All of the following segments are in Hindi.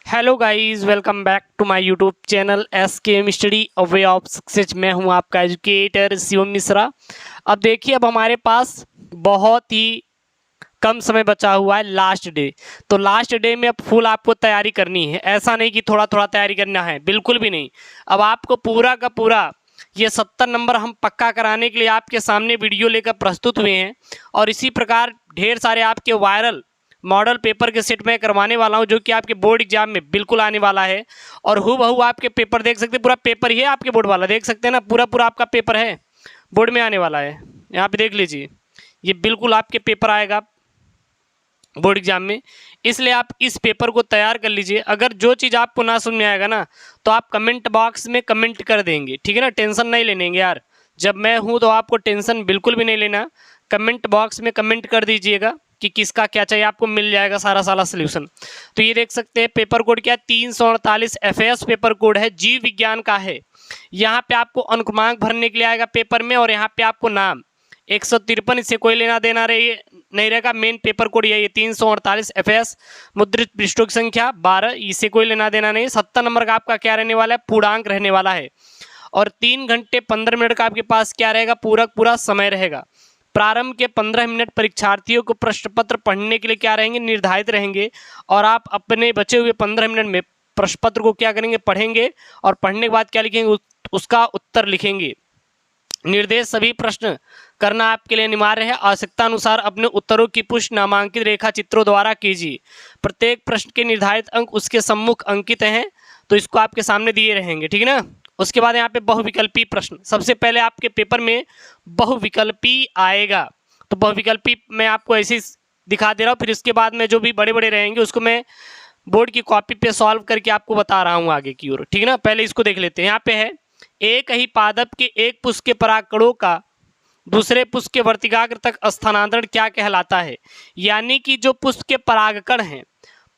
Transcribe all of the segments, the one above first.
Hello guys, welcome back to my YouTube channel SKM study a way of success. मैं हूं आपका एजुकेटर शिवम मिश्रा। अब देखिए, अब हमारे पास बहुत ही कम समय बचा हुआ है, लास्ट डे। तो लास्ट डे में अब फुल आपको तैयारी करनी है। ऐसा नहीं कि थोड़ा थोड़ा तैयारी करना है, बिल्कुल भी नहीं। अब आपको पूरा का पूरा ये 70 नंबर हम पक्का कराने के लिए आपके सामने वीडियो लेकर प्रस्तुत हुए हैं। और इसी प्रकार ढेर सारे आपके वायरल मॉडल पेपर के सेट में करवाने वाला हूं, जो कि आपके बोर्ड एग्जाम में बिल्कुल आने वाला है। और हूबहू आपके पेपर देख सकते हैं, पूरा पेपर ही है आपके बोर्ड वाला, देख सकते हैं ना, पूरा पूरा आपका पेपर है, बोर्ड में आने वाला है। यहाँ पे देख लीजिए, ये बिल्कुल आपके पेपर आएगा बोर्ड एग्जाम में। इसलिए आप इस पेपर को तैयार कर लीजिए। अगर जो चीज़ आपको ना समझ में आएगा ना, तो आप कमेंट बॉक्स में कमेंट कर देंगे, ठीक है ना। टेंशन नहीं लेने यार, जब मैं हूँ तो आपको टेंशन बिल्कुल भी नहीं लेना। कमेंट बॉक्स में कमेंट कर दीजिएगा कि किसका क्या चाहिए, आपको मिल जाएगा सारा सारा सोल्यूशन। तो ये देख सकते हैं पेपर कोड क्या है, 348 FAS पेपर कोड है, जीव विज्ञान का है। यहाँ पे आपको अंकमांक भरने के लिए आएगा पेपर में, और यहाँ पे आपको नाम 153, इससे कोई लेना देना नहीं रहेगा। मेन पेपर कोड यही है 348 FAS, मुद्रित पृष्ठों की संख्या 12, इससे कोई लेना देना नहीं। 70 नंबर का आपका क्या रहने वाला है, पूर्णांक रहने वाला है। और 3 घंटे 15 मिनट का आपके पास क्या रहेगा, पूरा समय रहेगा। प्रारंभ के 15 मिनट परीक्षार्थियों को प्रश्न पत्र पढ़ने के लिए क्या रहेंगे, निर्धारित रहेंगे। और आप अपने बचे हुए 15 मिनट में प्रश्न पत्र को क्या करेंगे, पढ़ेंगे। और पढ़ने के बाद क्या लिखेंगे, उसका उत्तर लिखेंगे। निर्देश सभी प्रश्न करना आपके लिए अनिवार्य है। आवश्यकता अनुसार अपने उत्तरों की पुष्टि नामांकित रेखा चित्रों द्वारा कीजिए। प्रत्येक प्रश्न के निर्धारित अंक उसके सम्मुख अंकित हैं, तो इसको आपके सामने दिए रहेंगे, ठीक है ना। उसके बाद यहाँ पे बहुविकल्पी प्रश्न, सबसे पहले आपके पेपर में बहुविकल्पी आएगा। तो बहुविकल्पी मैं आपको ऐसे ही दिखा दे रहा हूँ, फिर इसके बाद में जो भी बड़े बड़े रहेंगे उसको मैं बोर्ड की कॉपी पे सॉल्व करके आपको बता रहा हूँ आगे की ओर, ठीक है ना। पहले इसको देख लेते हैं। यहाँ पे है, एक ही पादप के एक पुष्प के परागकणों का दूसरे पुष्प के वर्तिकाग्र तक स्थानांतरण क्या कहलाता है। यानी कि जो पुष्प के परागकण हैं,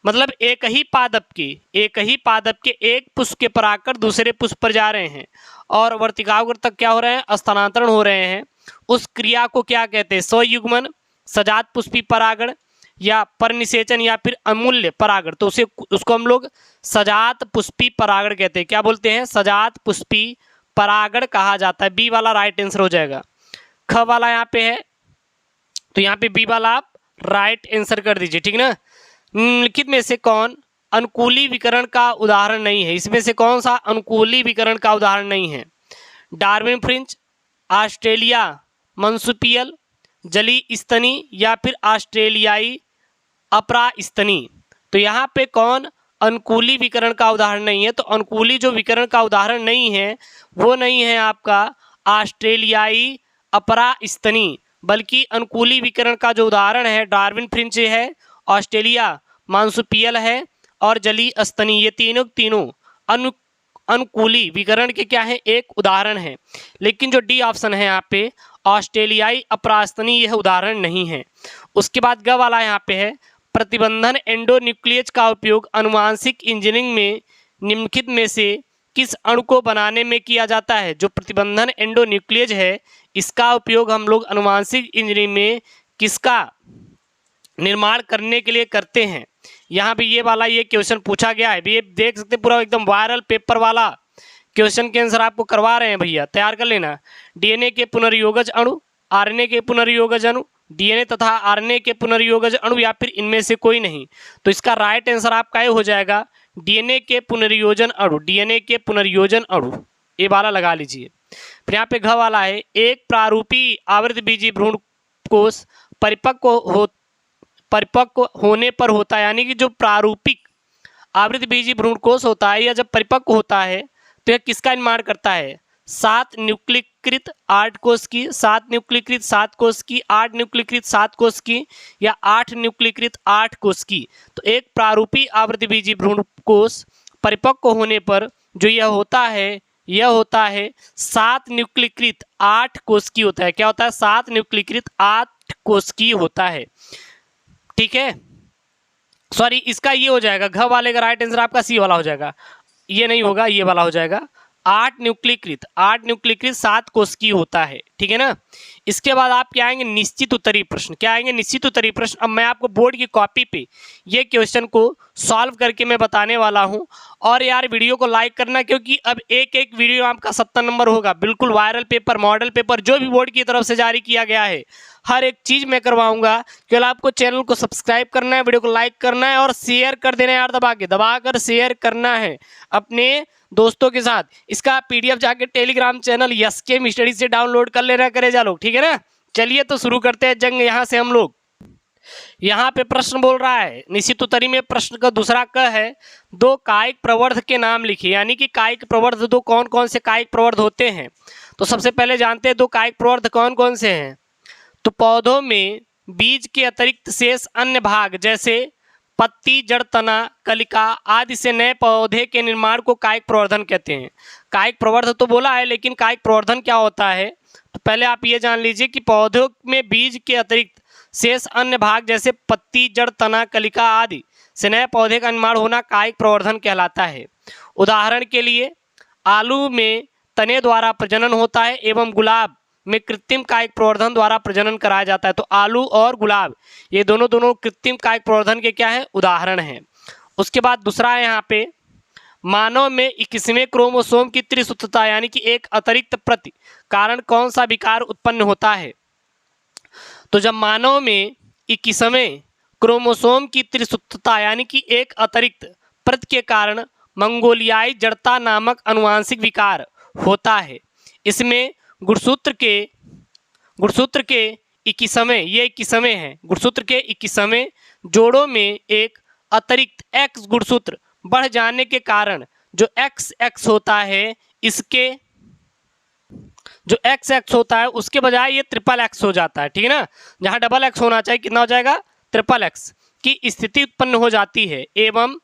मतलब एक ही पादप के एक पुष्प के परागकण दूसरे पुष्प पर जा रहे हैं और वर्तिकाग्र तक क्या हो रहे हैं, स्थानांतरण हो रहे हैं। उस क्रिया को क्या कहते हैं, स्वयुग्मन, सजात पुष्पी परागण, या परनिषेचन, या फिर अमूल्य परागण। तो उसको हम लोग सजात पुष्पी परागण कहते हैं। क्या बोलते हैं, सजात पुष्पी परागण कहा जाता है। बी वाला राइट आंसर हो जाएगा। ख वाला यहाँ पे है, तो यहाँ पे बी वाला आप राइट आंसर कर दीजिए, ठीक ना। निम्नलिखित में से कौन अनुकूली विकरण का उदाहरण नहीं है। इसमें से कौन सा अनुकूली विकरण का उदाहरण नहीं है। डार्विन फ्रिंज, ऑस्ट्रेलिया मंसूपियल, जली स्तनी, या फिर ऑस्ट्रेलियाई अपरास्तनी। तो यहाँ पे कौन अनुकूली विकरण का उदाहरण नहीं है। तो अनुकूली जो विकरण का उदाहरण नहीं है, वो नहीं है आपका ऑस्ट्रेलियाई अपरास्तनी, बल्कि अनुकूली विकरण का जो उदाहरण है डार्विन फ्रिंज है, ऑस्ट्रेलिया मांसुपियल है, और जली स्तनी। ये तीनों अनुकूली विकरण के क्या है, एक उदाहरण है। लेकिन जो डी ऑप्शन है यहाँ पे ऑस्ट्रेलियाई अपरास्तनी, यह उदाहरण नहीं है। उसके बाद ग वाला यहाँ पे है, प्रतिबंधन एंडोन्यूक्लियस का उपयोग आनुवांशिक इंजीनियरिंग में निम्नलिखित में से किस अणु को बनाने में किया जाता है। जो प्रतिबंधन एंडोन्यूक्लियस है, इसका उपयोग हम लोग आनुवांशिक इंजीनियरिंग में किसका निर्माण करने के लिए करते हैं। यहाँ भी ये वाला ये क्वेश्चन पूछा गया है। ये देख सकते हैं, पूरा एकदम वायरल पेपर वाला क्वेश्चन के आंसर आपको करवा रहे हैं भैया, तैयार कर लेना। डीएनए के पुनर्योगज अणु, आरएनए के पुनर्योगज अणु, डीएनए तथा आरएनए के पुनर्योगज अणु, या फिर इनमें से कोई नहीं। तो इसका राइट आंसर आपका ये हो जाएगा डीएनए के पुनर्योजन अणु, डीएनए के पुनर्योजन अणु, ये वाला लगा लीजिए। फिर यहाँ पे घ वाला है, एक प्रारूपी आवृत बीजी भ्रूण कोष परिपक्व होने पर होता है। यानी कि जो प्रारूपिक आवृत बीजी भ्रूण कोष होता है, या जब परिपक्व होता है तो यह किसका निर्माण करता है, 7 न्यूक्लीकृत 8 कोष की, 7 न्यूक्लीकृत 7 कोष की, 8 न्यूक्लीकृत 7 कोष की, या 8 न्यूक्लीकृत 8 कोष की। तो एक प्रारूपी आवृत बीजी भ्रूण कोष परिपक्व होने पर जो यह होता है 7 न्यूक्लीकृत 8 कोष की होता है। क्या होता है, 7 न्यूक्लीकृत 8 कोष की होता है, ठीक है। सॉरी, इसका ये हो जाएगा, घ वाले का राइट आंसर आपका सी वाला हो जाएगा। ये नहीं होगा, ये वाला हो जाएगा। 8 न्यूक्लियकृत 7 कोशिकी होता है, ठीक है ना। इसके बाद आप क्या आएंगे, निश्चित उत्तरीय प्रश्न। क्या आएंगे, निश्चित उत्तरीय प्रश्न। अब मैं आपको बोर्ड की कॉपी पे ये क्वेश्चन को सॉल्व करके मैं बताने वाला हूं। और यार वीडियो को लाइक करना, क्योंकि अब एक एक वीडियो आपका 70 नंबर होगा। बिल्कुल वायरल पेपर, मॉडल पेपर जो भी बोर्ड की तरफ से जारी किया गया है, हर एक चीज़ मैं करवाऊंगा। केवल आपको चैनल को सब्सक्राइब करना है, वीडियो को लाइक करना है और शेयर कर देना है यार, दबाकर शेयर करना है अपने दोस्तों के साथ। इसका पीडीएफ जाके टेलीग्राम चैनल एसकेएम स्टडी से डाउनलोड कर लेना करे जा लोग, ठीक है ना। चलिए तो शुरू करते हैं जंग यहाँ से हम लोग। यहाँ पे प्रश्न बोल रहा है निश्चित उत्तरी में, प्रश्न का दूसरा क है, दो कायिक प्रवर्ध के नाम लिखिए। यानी कि कायिक प्रवर्ध दो कौन कौन से कायिक प्रवर्ध होते हैं। तो सबसे पहले जानते हैं दो कायिक प्रवर्ध कौन कौन से हैं। तो पौधों में बीज के अतिरिक्त शेष अन्य भाग जैसे पत्ती, जड़, तना, कलिका आदि से नए पौधे के निर्माण को कायिक प्रवर्धन कहते हैं। कायिक प्रवर्धन तो बोला है, लेकिन कायिक प्रवर्धन क्या होता है, तो पहले आप ये जान लीजिए कि पौधों में बीज के अतिरिक्त शेष अन्य भाग जैसे पत्ती, जड़, तना, कलिका आदि से नए पौधे का निर्माण होना कायिक प्रवर्धन कहलाता है। उदाहरण के लिए आलू में तने द्वारा प्रजनन होता है एवं गुलाब में कृत्रिम कायिक प्रवर्धन द्वारा प्रजनन कराया जाता है। तो आलू और गुलाब ये दोनों कृत्रिम कायिक प्रवर्धन के क्या है, उदाहरण हैं। उसके बाद दूसरा है यहाँ पे, मानव में 21वें क्रोमोसोम की त्रिसूत्रता यानी कि एक अतिरिक्त प्रति कारण कौन सा विकार उत्पन्न होता है। तो जब मानव में 21वें क्रोमोसोम की त्रिसूत्रता यानी कि एक अतिरिक्त प्रति के कारण मंगोलियाई जड़ता नामक अनुवांशिक विकार होता है। इसमें गुणसूत्र के 21वें, ये 21वें है, गुणसूत्र के 21वें जोड़ों में एक अतिरिक्त एक्स गुणसूत्र बढ़ जाने के कारण जो XX होता है, इसके जो XX होता है उसके बजाय ये XXX हो जाता है, ठीक है ना। जहाँ XX होना चाहिए कितना हो जाएगा, XXX की स्थिति उत्पन्न हो जाती है एवं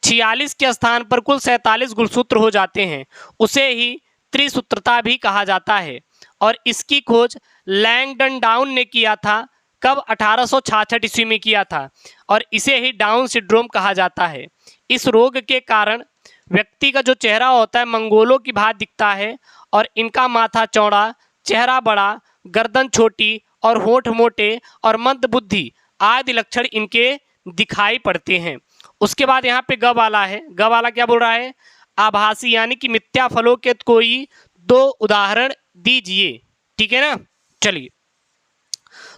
46 के स्थान पर कुल 47 गुणसूत्र हो जाते हैं। उसे ही त्रिसूत्रता भी कहा जाता है और इसकी खोज लैंगडन डाउन ने किया था। कब, 1866 ईस्वी में किया था और इसे ही डाउन सिंड्रोम कहा जाता है। इस रोग के कारण व्यक्ति का जो चेहरा होता है मंगोलों की भांति दिखता है और इनका माथा चौड़ा, चेहरा बड़ा, गर्दन छोटी और होंठ मोटे और मंदबुद्धि आदि लक्षण इनके दिखाई पड़ते हैं। उसके बाद यहाँ पे ग वाला है, ग वाला क्या बोल रहा है, आभासी यानी कि मिथ्या फलों के कोई दो उदाहरण दीजिए, ठीक है ना। चलिए,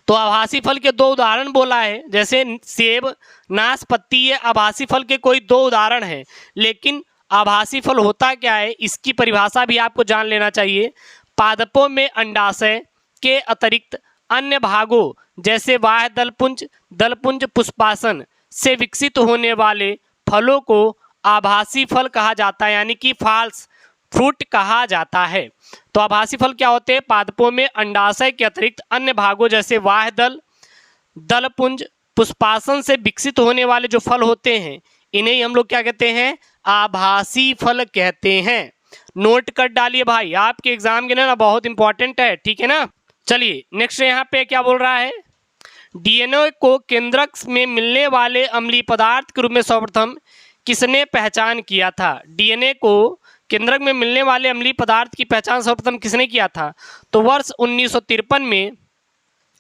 तो आभासी फल के दो उदाहरण बोला है, जैसे सेब, नाशपाती, ये आभासी फल के कोई दो उदाहरण हैं। लेकिन आभासी फल होता क्या है, इसकी परिभाषा भी आपको जान लेना चाहिए। पादपों में अंडाशय के अतिरिक्त अन्य भागों जैसे बाह्य दलपुंज, पुष्पासन से विकसित होने वाले फलों को आभासी फल कहा जाता है, यानी कि फॉल्स फ्रूट कहा जाता है। तो आभासी फल क्या होते हैं, पादपों में अंडाशय के अतिरिक्त अन्य भागों जैसे बाह्य दलपुंज, पुष्पासन से विकसित होने वाले जो फल होते हैं, इन्हें हम लोग क्या कहते हैं, आभासी फल कहते हैं। नोट कर डालिए भाई, आपके एग्जाम के लिए ना बहुत इंपॉर्टेंट है, ठीक है ना। चलिए नेक्स्ट यहाँ पे क्या बोल रहा है, डीएनए को केंद्रक में मिलने वाले अम्लीय पदार्थ के रूप में सर्वप्रथम किसने पहचान किया था। डीएनए को केंद्रक में मिलने वाले अम्लीय पदार्थ की पहचान सर्वप्रथम किसने किया था। तो वर्ष 1953 में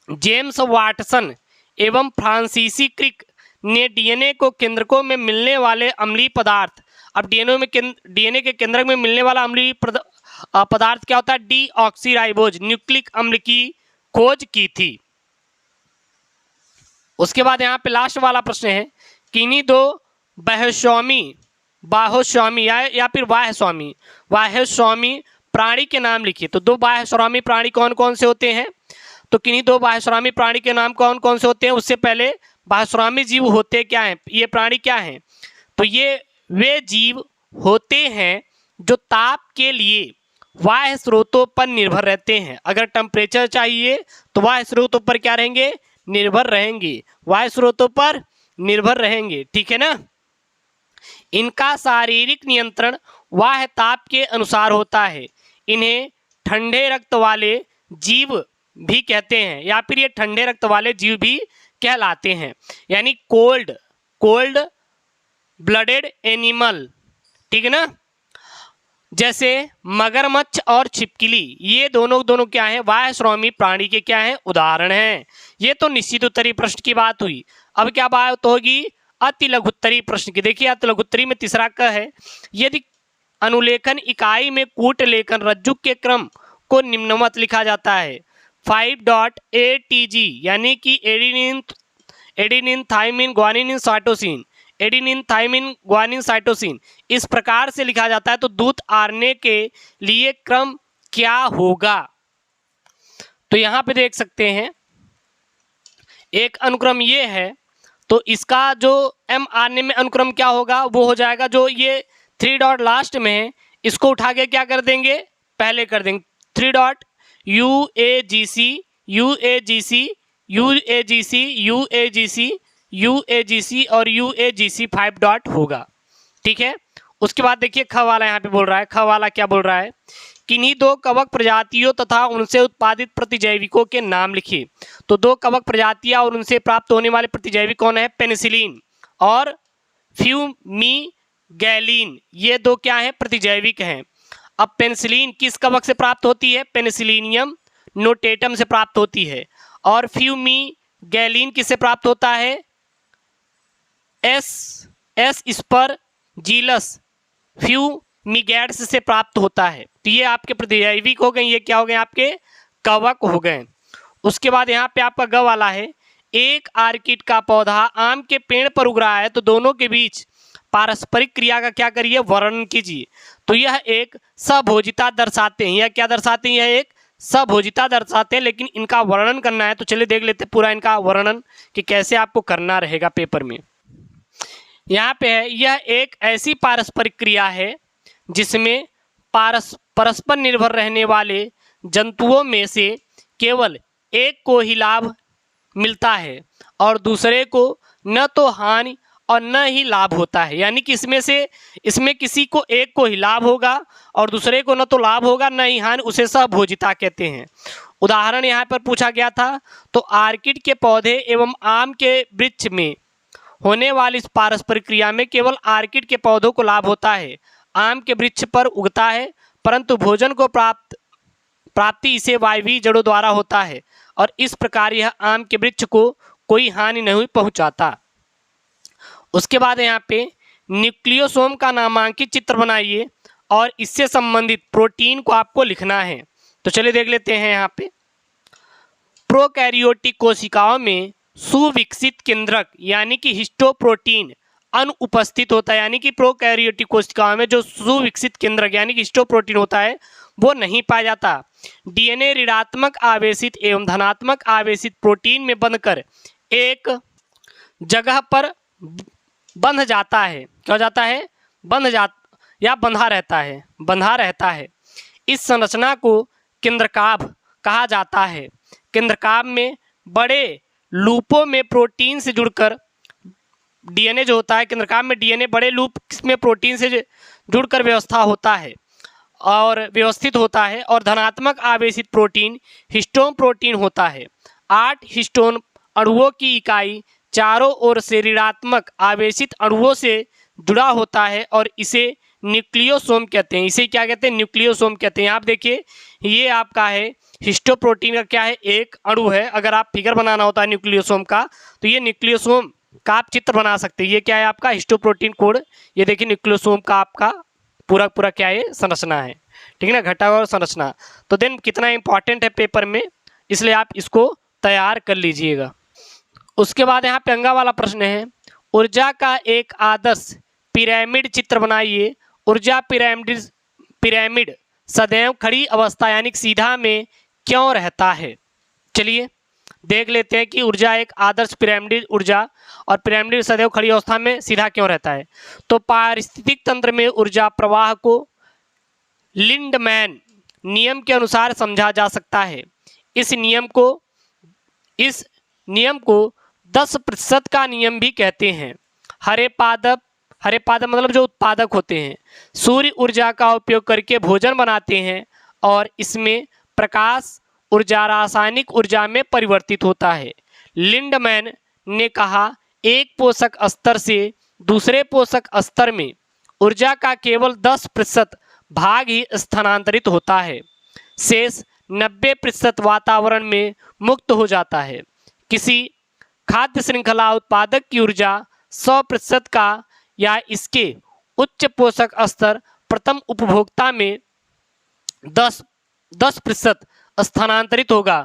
जेम्स वाटसन एवं फ्रांसीसी क्रिक ने डीएनए को केंद्रकों में मिलने वाले अम्लीय पदार्थ, अब डीएनए के केंद्रक में मिलने वाला अम्लीय पदार्थ क्या होता है, डीऑक्सीराइबोज न्यूक्लिक अम्ल की खोज की थी। उसके बाद यहाँ पे लास्ट वाला प्रश्न है, किन्हीं दो बाह्यस्वामी या फिर वाह्यस्वामी प्राणी के नाम लिखिए। तो दो बाह्यस्वामी प्राणी कौन कौन से होते हैं, तो किन्हीं दो बाह्यस्वामी प्राणी के नाम कौन कौन से होते हैं। उससे पहले बाह्यस्वामी जीव होते क्या हैं, ये प्राणी क्या हैं, तो ये वे जीव होते हैं जो ताप के लिए बाह्य स्रोतों पर निर्भर रहते हैं। अगर टेम्परेचर चाहिए तो बाह्य स्रोतों पर क्या रहेंगे, निर्भर रहेंगे, बाह्य स्रोतों पर निर्भर रहेंगे, ठीक है ना। इनका शारीरिक नियंत्रण बाह्य ताप के अनुसार होता है। इन्हें ठंडे रक्त वाले जीव भी कहते हैं या फिर ये ठंडे रक्त वाले जीव भी कहलाते हैं, यानी कोल्ड ब्लडेड एनिमल, ठीक है ना। जैसे मगरमच्छ और छिपकली, ये दोनों क्या है, वायस्रोमी प्राणी के क्या है, उदाहरण हैं। ये तो निश्चित उत्तरीय प्रश्न की बात हुई। अब क्या बात होगी अति लघुत्तरीय प्रश्न की। देखिए अति लघुत्तरीय में तीसरा क है, यदि अनुलेखन इकाई में कूट लेखन रज्जु के क्रम को निम्नवत लिखा जाता है 5.ATG यानी कि adenine thymine guanine cytosine, adenine thymine guanine cytosine इस प्रकार से लिखा जाता है, तो दूत आरएनए के लिए क्रम क्या होगा। तो यहाँ पे देख सकते हैं एक अनुक्रम ये है, तो इसका जो mRNA में अनुक्रम क्या होगा, वो हो जाएगा जो ये 3 डॉट लास्ट में है, इसको उठा के क्या कर देंगे, पहले कर देंगे 3 dot UAGC UAGC UAGC UAGC UAGC और UAGC 5 डॉट होगा। ठीक है, उसके बाद देखिए ख वाला यहाँ पे बोल रहा है, ख वाला क्या बोल रहा है, किन्हीं 2 कवक प्रजातियों तथा उनसे उत्पादित प्रतिजैविकों के नाम लिखिए। तो 2 कवक प्रजातियां और उनसे प्राप्त होने वाले प्रतिजैविक कौन है, पेनिसिलिन और फ्यूमिगैलिन, ये 2 क्या है, प्रतिजैविक हैं। अब पेनिसिलिन किस कवक से प्राप्त होती है, पेनिसिलिनियम नोटेटम से प्राप्त होती है, और फ्यूमिगैलिन किससे प्राप्त होता है, एस स्परजीलस फ्यूमिगैट्स से प्राप्त होता है। तो ये आपके प्रतिजैविक हो गए, ये क्या हो गए, आपके कवक हो गए। उसके बाद यहाँ पे आपका ग वाला है, एक आर्किड का पौधा आम के पेड़ पर उग रहा है, तो दोनों के बीच पारस्परिक क्रिया का क्या करिए, वर्णन कीजिए। तो यह एक सभोजिता दर्शाते हैं, यह क्या दर्शाते हैं, यह एक सभोजिता दर्शाते हैं, लेकिन इनका वर्णन करना है, तो चलिए देख लेते हैं पूरा इनका वर्णन कि कैसे आपको करना रहेगा पेपर में। यहाँ पे है, यह एक ऐसी पारस्परिक क्रिया है जिसमें परस्पर निर्भर रहने वाले जंतुओं में से केवल एक को ही लाभ मिलता है और दूसरे को न तो हानि और न ही लाभ होता है। यानी कि इसमें किसी को एक को ही लाभ होगा और दूसरे को न तो लाभ होगा न ही हानि, उसे सभोजिता कहते हैं। उदाहरण यहाँ पर पूछा गया था, तो आर्किड के पौधे एवं आम के वृक्ष में होने वाली इस पारस्परिक क्रिया में केवल आर्किड के पौधों को लाभ होता है, आम के वृक्ष पर उगता है, परंतु भोजन को प्राप्ति इसे वायवीय जड़ों द्वारा होता है और इस प्रकार यह आम के वृक्ष को कोई हानि नहीं पहुंचाता। उसके बाद यहाँ पे न्यूक्लियोसोम का नामांकित चित्र बनाइए और इससे संबंधित प्रोटीन को आपको लिखना है। तो चलिए देख लेते हैं। यहाँ पे प्रोकैरियोटिक कोशिकाओं में सुविकसित केंद्रक यानी कि हिस्टोप्रोटीन अनुपस्थित होता है, यानी कि प्रोकैरियोटिक कोशिकाओं में जो सुविकसित केंद्रक यानी कि हिस्टोप्रोटीन होता है वो नहीं पाया जाता। डीएनए ऋणात्मक आवेशित एवं धनात्मक आवेशित प्रोटीन में बंधकर एक जगह पर बंध जाता है, क्या हो जाता है, बंधा रहता है। इस संरचना को केंद्रकाभ कहा जाता है। केंद्रकाभ में बड़े लूपों में प्रोटीन से जुड़कर डीएनए जो होता है, केंद्रकाभ में डीएनए बड़े लूप में प्रोटीन से जुड़कर व्यवस्थित होता है और धनात्मक आवेशित प्रोटीन हिस्टोन प्रोटीन होता है। 8 हिस्टोन अणुओं की इकाई चारों ओर से ऋणात्मक आवेशित अणुओं से जुड़ा होता है और इसे न्यूक्लियोसोम कहते हैं। इसे क्या कहते हैं, न्यूक्लियोसोम कहते हैं। आप देखिए ये आपका है हिस्टोप्रोटीन का क्या है, एक अणु है। अगर आप फिगर बनाना होता है न्यूक्लियोसोम का, तो ये न्यूक्लियोसोम का आप चित्र बना सकते हैं। ये क्या है आपका हिस्टोप्रोटीन कोड। ये देखिए न्यूक्लियोसोम का आपका पूरा क्या है, संरचना है। ठीक है ना, घटा हुआ संरचना। तो देन कितना इंपॉर्टेंट है पेपर में, इसलिए आप इसको तैयार कर लीजिएगा। उसके बाद यहाँ पे अंगा वाला प्रश्न है, ऊर्जा का एक आदर्श पिरामिड चित्र बनाइए। ऊर्जा पिरामिड सदैव खड़ी अवस्था यानी सीधा में क्यों रहता है। चलिए देख लेते हैं कि ऊर्जा एक आदर्श पिरामिड ऊर्जा और पिरामिड सदैव खड़ी अवस्था में सीधा क्यों रहता है। तो पारिस्थितिक तंत्र में ऊर्जा प्रवाह को लिंडमैन नियम के अनुसार समझा जा सकता है। इस नियम को 10% का नियम भी कहते हैं। हरे पादप मतलब जो उत्पादक होते हैं सूर्य ऊर्जा का उपयोग करके भोजन बनाते हैं और इसमें प्रकाश ऊर्जा रासायनिक ऊर्जा में परिवर्तित होता है। लिंडमैन ने कहा, एक पोषक स्तर से दूसरे पोषक स्तर में ऊर्जा का केवल 10% भाग ही स्थानांतरित होता है, शेष 90% वातावरण में मुक्त हो जाता है। किसी खाद्य श्रृंखला उत्पादक की ऊर्जा 100% का या इसके उच्च पोषक स्तर प्रथम उपभोक्ता में 10% स्थानांतरित होगा,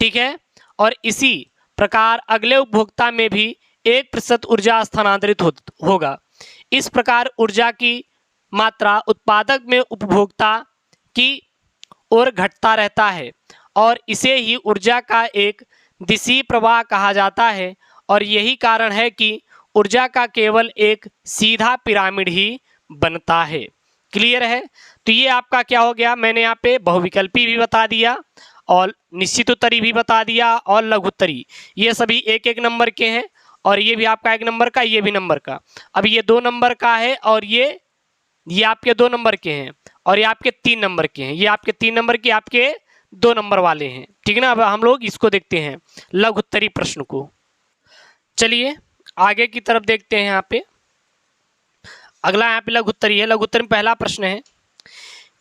ठीक है, और इसी प्रकार अगले उपभोक्ता में भी 1% ऊर्जा स्थानांतरित होगा। इस प्रकार ऊर्जा की मात्रा उत्पादक में उपभोक्ता की ओर घटता रहता है और इसे ही ऊर्जा का एक दिशीय प्रवाह कहा जाता है, और यही कारण है कि ऊर्जा का केवल एक सीधा पिरामिड ही बनता है। क्लियर है? तो ये आपका क्या हो गया, मैंने यहाँ पे बहुविकल्पी भी बता दिया और निश्चित उत्तरी भी बता दिया और लघु उत्तरी, ये सभी एक एक नंबर के हैं, और ये भी आपका 1 नंबर का, ये भी नंबर का। अब ये 2 नंबर का है और ये आपके 2 नंबर के हैं, और ये आपके 3 नंबर के हैं, ये आपके 3 नंबर के, आपके 2 नंबर वाले हैं, ठीक है ना। अब हम लोग इसको देखते हैं लघु उत्तरी प्रश्न को। चलिए आगे की तरफ देखते हैं। यहाँ पे अगला यहाँ पे लघु उत्तरी है। लघु उत्तरी में पहला प्रश्न है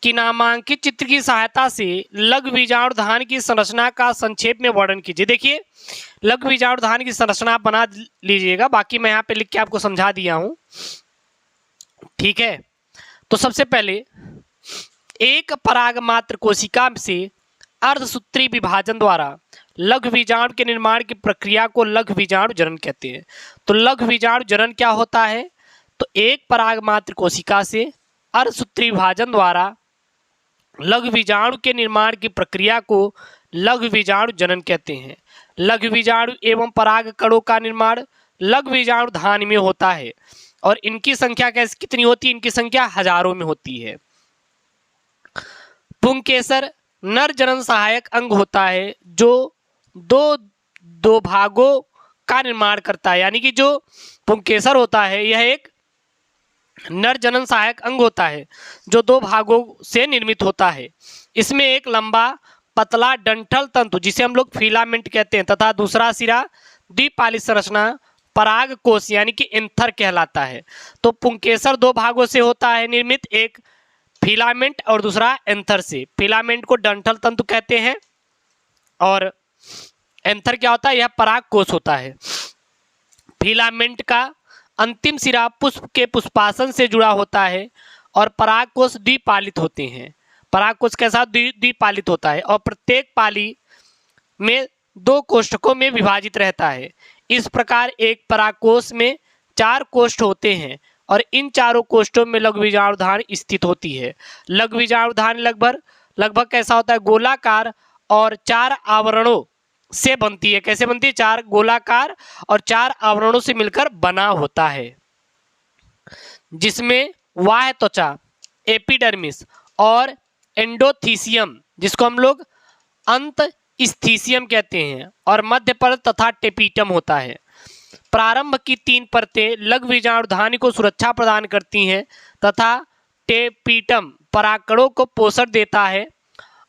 कि नामांकित चित्र की सहायता से लघु बीजाणु धान की संरचना का संक्षेप में वर्णन कीजिए। देखिए लघु बीजाणु धान की संरचना आप बना लीजिएगा, बाकी मैं यहाँ पे लिख के आपको समझा दिया हूँ, ठीक है। तो सबसे पहले एक पराग मात्र कोशिका से अर्धसूत्री विभाजन द्वारा लघु बीजाणु के निर्माण की प्रक्रिया को लघु बीजाणु जनन कहते हैं। तो लघु बीजाणु जनन क्या होता है, तो एक पराग मात्र कोशिका से अर्धसूत्री विभाजन द्वारा लघु बीजाणु के निर्माण की प्रक्रिया को लघु बीजाणु जनन कहते हैं। लघु बीजाणु एवं पराग कणों का निर्माण लघु बीजाणु धान में होता है, और इनकी संख्या कितनी होती है, इनकी संख्या हजारों में होती है। पुंकेसर नर जनन सहायक अंग होता है जो दो भागों का निर्माण करता है, यानी कि जो पुंकेसर होता है यह एक नर जनन सहायक अंग होता है जो 2 भागों से निर्मित होता है। इसमें एक लंबा पतला डंठल तंतु जिसे हम लोग फिलामेंट कहते हैं तथा दूसरा सिरा द्विपाली संरचना पराग कोश यानी कि एंथर कहलाता है। तो पुंकेसर 2 भागों से होता है निर्मित, एक फिलामेंट और दूसरा एंथर से। फिलामेंट को डंठल तंतु कहते हैं और एंथर क्या होता है, यह पराग कोश होता है। फिलामेंट का अंतिम सिरा पुष्प के पुष्पासन से जुड़ा होता है और पराग कोश द्विपालित होते हैं। पराग कोश के साथ द्विपालित होता है और प्रत्येक पाली में 2 कोष्ठकों में विभाजित रहता है। इस प्रकार एक परागकोश में 4 कोष्ठ होते हैं और इन चारों कोष्ठों में लघु बीजाणु धान स्थित होती है। लघु बीजाणु धान लगभग कैसा होता है, गोलाकार और 4 आवरणों से बनती है। कैसे बनती है, 4 गोलाकार और 4 आवरणों से मिलकर बना होता है, जिसमें बाह्य त्वचा एपिडर्मिस और एंडोथीसियम जिसको हम लोग अंतस्थीसियम कहते हैं और मध्य परत तथा टेपिटम होता है। प्रारंभ की 3 परतें लघु बीजाणु धानी को सुरक्षा प्रदान करती हैं तथा टेपिटम परागकणों को पोषण देता है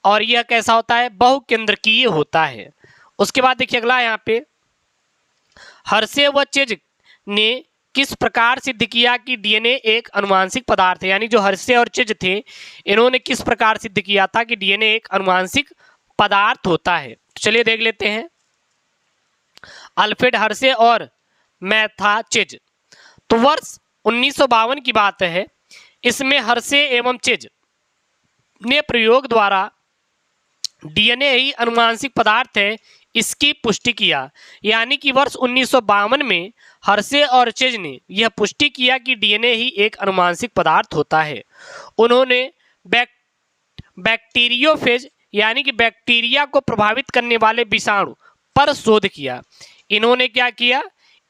और यह कैसा होता है, बहुकेंद्रकीय होता है। उसके बाद देखिए अगला यहाँ पे हर्शे व चेज ने किस प्रकार सिद्ध किया कि डीएनए एक अनुवांशिक पदार्थ है। यानी जो हर्शे और चेज थे इन्होंने किस प्रकार सिद्ध किया था कि डीएनए एक अनुवांशिक पदार्थ होता है। तो चलिए देख लेते हैं। अल्फ्रेड हर्शे और मैथाचेज, तो वर्ष 1952 की बात है। इसमें हर्शे एवं चेज ने प्रयोग द्वारा डीएनए ही अनुवांशिक पदार्थ है इसकी पुष्टि किया। यानी कि वर्ष 1952 में हर्शे और चेज ने यह पुष्टि किया कि डीएनए ही एक अनुवांशिक पदार्थ होता है। उन्होंने बैक्टीरियोफेज यानी कि बैक्टीरिया को प्रभावित करने वाले विषाणु पर शोध किया। इन्होंने क्या किया,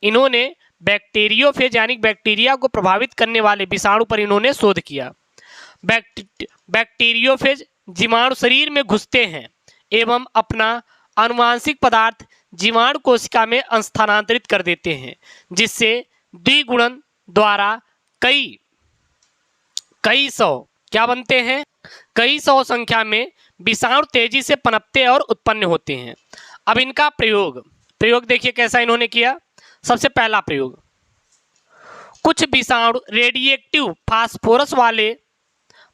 इन्होंने बैक्टीरियोफेज यानी बैक्टीरिया को प्रभावित करने वाले विषाणु पर इन्होंने शोध किया। बैक्टीरियोफेज जीवाणु शरीर में घुसते हैं एवं अपना अनुवांशिक पदार्थ जीवाणु कोशिका में स्थानांतरित कर देते हैं, जिससे द्विगुणन द्वारा कई सौ क्या बनते हैं, कई सौ संख्या में विषाणु तेजी से पनपते और उत्पन्न होते हैं। अब इनका प्रयोग देखिए कैसा इन्होंने किया। सबसे पहला प्रयोग, कुछ विषाणु रेडिएक्टिव फास्फोरस वाले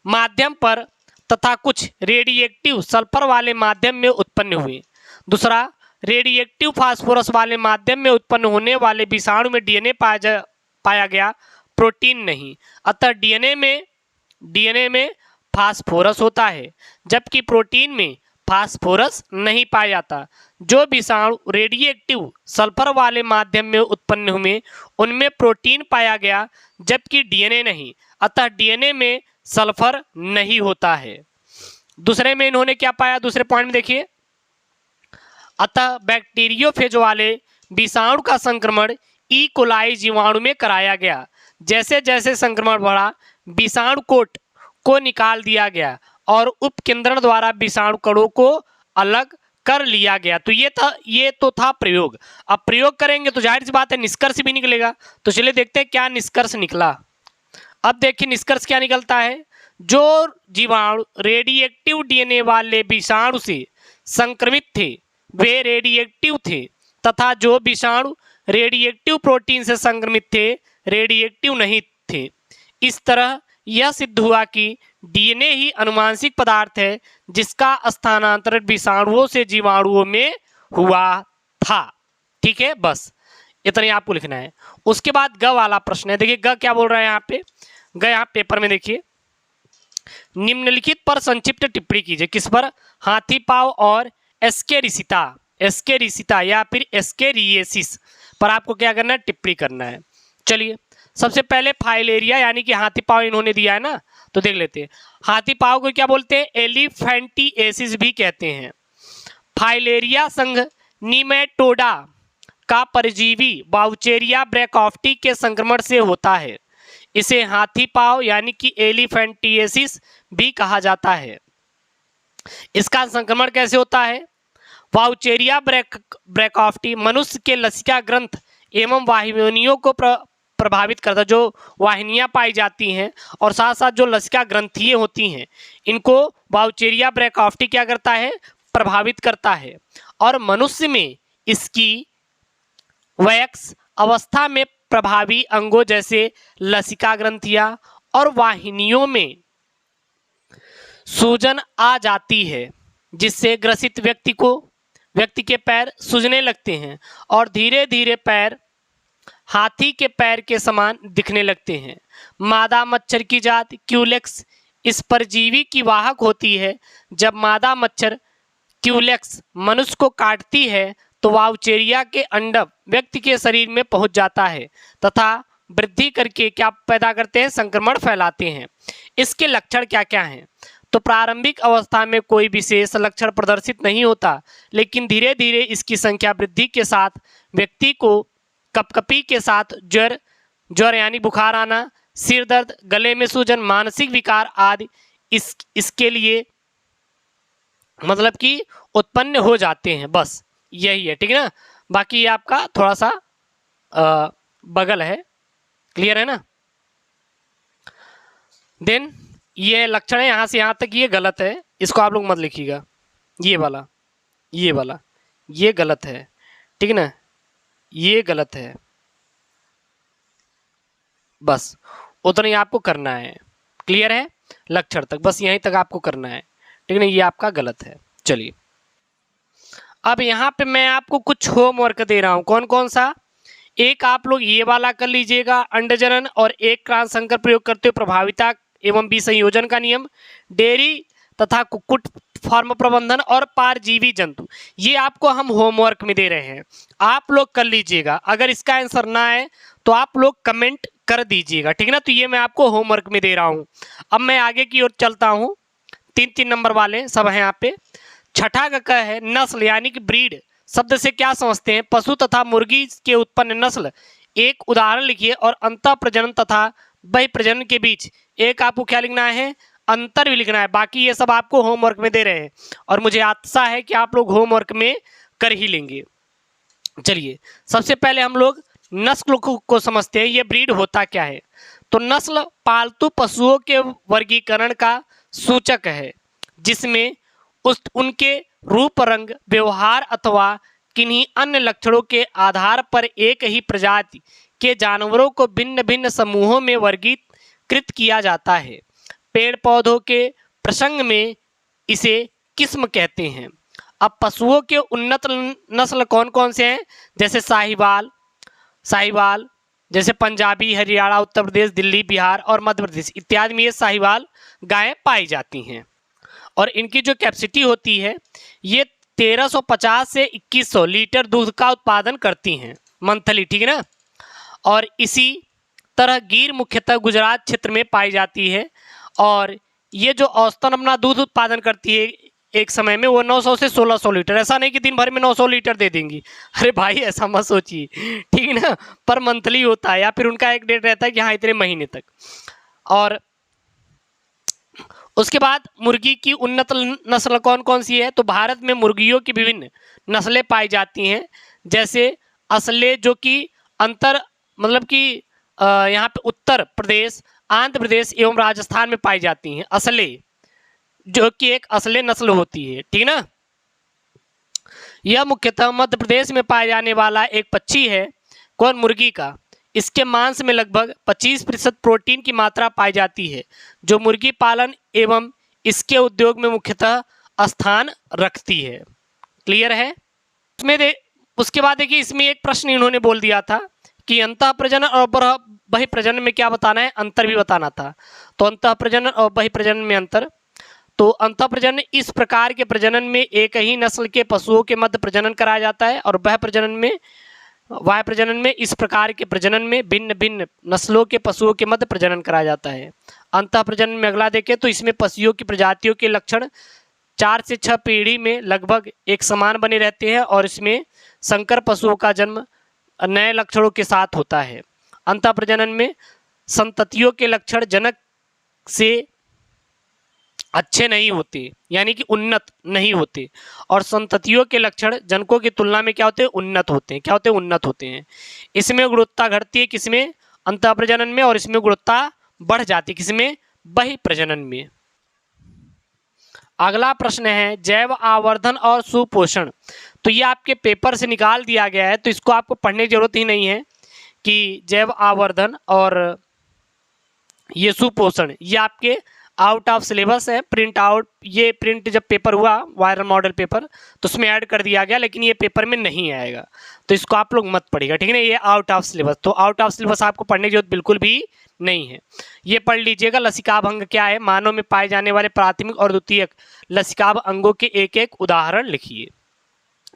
माध्यम पर तथा कुछ रेडिएक्टिव सल्फर वाले माध्यम में उत्पन्न हुए। दूसरा, रेडिएक्टिव फास्फोरस वाले माध्यम में उत्पन्न होने वाले विषाणु में डीएनए पाया गया, प्रोटीन नहीं। अतः डीएनए में फास्फोरस होता है, जबकि प्रोटीन में फास्फोरस नहीं पाया जाता। जो विषाणु रेडिएक्टिव सल्फर वाले माध्यम में उत्पन्न हुए उनमें प्रोटीन पाया गया, जबकि डीएनए नहीं। अतः डीएनए में सल्फर नहीं होता है। दूसरे में इन्होंने क्या पाया, दूसरे पॉइंट में देखिए, अतः बैक्टीरियोफेज वाले विषाणु का संक्रमण ई कोलाई जीवाणु में कराया गया। जैसे जैसे संक्रमण बढ़ा, विषाणु कोट को निकाल दिया गया और उपकेंद्रण द्वारा विषाणु कणों को अलग कर लिया गया। तो ये तो था प्रयोग। अब प्रयोग करेंगे तो जाहिर सी बात है निष्कर्ष भी निकलेगा। तो चलिए देखते हैं क्या निष्कर्ष निकला। अब देखिए निष्कर्ष क्या निकलता है। जो जीवाणु रेडिएक्टिव डीएनए वाले विषाणु से संक्रमित थे वे रेडिएक्टिव थे, तथा जो विषाणु रेडिएक्टिव प्रोटीन से संक्रमित थे रेडिएक्टिव नहीं थे। इस तरह यह सिद्ध हुआ कि डीएनए ही अनुवांशिक पदार्थ है जिसका स्थानांतरण विषाणुओं से जीवाणुओं में हुआ था। ठीक है, बस इतना ही आपको लिखना है। उसके बाद ग वाला प्रश्न है। देखिए ग क्या बोल रहा है यहाँ पे। ग यहाँ पेपर में देखिए, निम्नलिखित पर संक्षिप्त टिप्पणी कीजिए। किस पर? हाथी पाव और एस्केरिसिता या फिर एस्केरिएसिस पर आपको क्या करना है, टिप्पणी करना है। चलिए सबसे पहले फाइलेरिया यानी कि हाथी पाव इन्होंने दिया है ना, तो देख लेते हैं। हाथी पाव को क्या बोलते हैं? एलिफेंटिएसिस भी कहते हैं। फाइलेरिया संघ निमेटोडा का परजीवी वाउचेरिया ब्रैकॉफ्टी के संक्रमण से होता है। इसे हाथी पाव यानी कि एलिफेंटिएसिस भी कहा जाता है। इसका संक्रमण कैसे होता है? वाउचेरिया ब्रैकॉफ्टी मनुष्य के लसिका ग्रंथ एवं वाहिनियों को प्रभावित करता है। जो वाहिनियां पाई जाती हैं और साथ साथ जो लसिका ग्रंथियां होती हैं, इनको वाउचेरिया ब्रैकॉफ्टी क्या करता है? प्रभावित करता है। और मनुष्य में इसकी वयस्क अवस्था में प्रभावी अंगों जैसे लसिका ग्रंथियां और वाहिनियों में सूजन आ जाती है, जिससे ग्रसित व्यक्ति के पैर सूजने लगते हैं और धीरे धीरे पैर हाथी के पैर के समान दिखने लगते हैं। मादा मच्छर की जात क्यूलेक्स इस परजीवी की वाहक होती है। जब मादा मच्छर क्यूलेक्स मनुष्य को काटती है तो वाउचेरिया के अंडक व्यक्ति के शरीर में पहुंच जाता है तथा वृद्धि करके क्या पैदा करते हैं? संक्रमण फैलाते हैं। इसके लक्षण क्या क्या हैं? तो प्रारंभिक अवस्था में कोई विशेष लक्षण प्रदर्शित नहीं होता, लेकिन धीरे धीरे इसकी संख्या वृद्धि के साथ व्यक्ति को कपकपी के साथ ज्वर यानी बुखार आना, सिर दर्द, गले में सूजन, मानसिक विकार आदि इसके लिए मतलब कि उत्पन्न हो जाते हैं। बस यही है, ठीक है ना। बाकी ये आपका थोड़ा सा बगल है, क्लियर है ना। देन ये लक्षण है यहाँ से यहाँ तक, ये गलत है, इसको आप लोग मत लिखिएगा। ये वाला ये गलत है, ठीक है ना, ये गलत है। बस उतना ही आपको करना है, क्लियर है। लक्षण तक बस यहीं तक आपको करना है, ठीक है ना। ये आपका गलत है। चलिए अब यहाँ पे मैं आपको कुछ होमवर्क दे रहा हूँ। कौन कौन सा? एक आप लोग ये वाला कर लीजिएगा, अंडजनन और एक क्रांत संकर प्रयोग करते हुए प्रभाविता एवं विसंयोजन का नियम, डेयरी तथा कुक्कुट फार्म प्रबंधन और पारजीवी जंतु। ये आपको हम होमवर्क में दे रहे हैं, आप लोग कर लीजिएगा। अगर इसका आंसर ना है तो आप लोग कमेंट कर दीजिएगा, ठीक है ना। तो ये मैं आपको होमवर्क में दे रहा हूँ। अब मैं आगे की ओर चलता हूँ। 3-3 नंबर वाले सब हैं यहाँ पे। छठा का है नस्ल यानी कि ब्रीड। शब्द से क्या समझते हैं? पशु तथा मुर्गी के उत्पन्न नस्ल। एक उदाहरण लिखिए और अंतः प्रजनन तथा बहि प्रजनन के बीच एक आपको क्या लिखना है? अंतर भी लिखना है। बाकी ये सब आपको होमवर्क में दे रहे हैं और मुझे आशा है कि आप लोग होमवर्क में कर ही लेंगे। चलिए सबसे पहले हम लोग नस्ल को समझते हैं। ये ब्रीड होता क्या है? तो नस्ल पालतू पशुओं के वर्गीकरण का सूचक है, जिसमें उनके रूप, रंग, व्यवहार अथवा किन्हीं अन्य लक्षणों के आधार पर एक ही प्रजाति के जानवरों को भिन्न भिन्न समूहों में वर्गीकृत किया जाता है। पेड़ पौधों के प्रसंग में इसे किस्म कहते हैं। अब पशुओं के उन्नत नस्ल कौन कौन से हैं? जैसे साहिवाल जैसे पंजाबी, हरियाणा, उत्तर प्रदेश, दिल्ली, बिहार और मध्य प्रदेश इत्यादि में ये साहिवाल गायें पाई जाती हैं। और इनकी जो कैपेसिटी होती है ये 1350 से 2100 लीटर दूध का उत्पादन करती हैं मंथली, ठीक है ना। और इसी तरह गिर मुख्यतः गुजरात क्षेत्र में पाई जाती है और ये जो औसतन अपना दूध उत्पादन करती है एक समय में वो 900 से 1600 लीटर। ऐसा नहीं कि दिन भर में 900 लीटर दे देंगी, अरे भाई ऐसा मत सोचिए, ठीक है ना। पर मंथली होता है या फिर उनका एक डेट रहता है कि हाँ इतने महीने तक। और उसके बाद मुर्गी की उन्नत नस्ल कौन कौन सी है? तो भारत में मुर्गियों की विभिन्न नस्लें पाई जाती हैं, जैसे असले जो कि मतलब कि यहाँ पे उत्तर प्रदेश, आंध्र प्रदेश एवं राजस्थान में पाई जाती हैं असले, जो कि एक असले नस्ल होती है, ठीक ना। यह मुख्यतः मध्य प्रदेश में पाए जाने वाला एक पक्षी है। कौन? मुर्गी का। इसके मांस में लगभग 25% प्रोटीन की मात्रा पाई जाती है, जो मुर्गी पालन एवं इसके उद्योग में मुख्यतः स्थान रखती है। क्लियर है? उसके बाद देखिए इसमें एक प्रश्न इन्होंने बोल दिया था कि अंतः प्रजनन और बहि प्रजनन में क्या बताना है? अंतर भी बताना था। तो अंतः प्रजनन और बहि प्रजनन में अंतर। तो अंतः प्रजनन इस प्रकार के प्रजनन में एक ही नस्ल के पशुओं के मध्य प्रजनन कराया जाता है और बाह्य प्रजनन में इस प्रकार के प्रजनन में भिन्न भिन्न नस्लों के पशुओं के मध्य प्रजनन कराया जाता है। अंतः प्रजनन में अगला देखें तो इसमें पशुओं की प्रजातियों के लक्षण 4 से 6 पीढ़ी में लगभग एक समान बने रहते हैं और इसमें संकर पशुओं का जन्म नए लक्षणों के साथ होता है। अंतः प्रजनन में संततियों के लक्षण जनक से अच्छे नहीं होते, यानी कि उन्नत नहीं होते, और संततियों के लक्षण जनकों की तुलना में क्या होते हैं? उन्नत होते हैं। क्या होते हैं? उन्नत होते हैं। इसमें गुणवत्ता घटती है किसमें? अंतः प्रजनन में। और इसमें गुणवत्ता बढ़ जाती है किसमें? बहि प्रजनन में। अगला प्रश्न है जैव आवर्धन और सुपोषण। तो ये आपके पेपर से निकाल दिया गया है, तो इसको आपको पढ़ने की जरूरत ही नहीं है कि जैव आवर्धन और ये सुपोषण ये आपके आउट ऑफ सिलेबस है। प्रिंट आउट, ये प्रिंट जब पेपर हुआ वायरल मॉडल पेपर तो उसमें ऐड कर दिया गया, लेकिन ये पेपर में नहीं आएगा, तो इसको आप लोग मत पढ़िएगा, ठीक है ना। ये आउट ऑफ सिलेबस, तो आउट ऑफ सिलेबस आपको पढ़ने की जरूरत बिल्कुल भी नहीं है। ये पढ़ लीजिएगा। लसिकाभ अंग क्या है? मानव में पाए जाने वाले प्राथमिक और द्वितीयक लसिकाभ अंगों के एक एक उदाहरण लिखिए।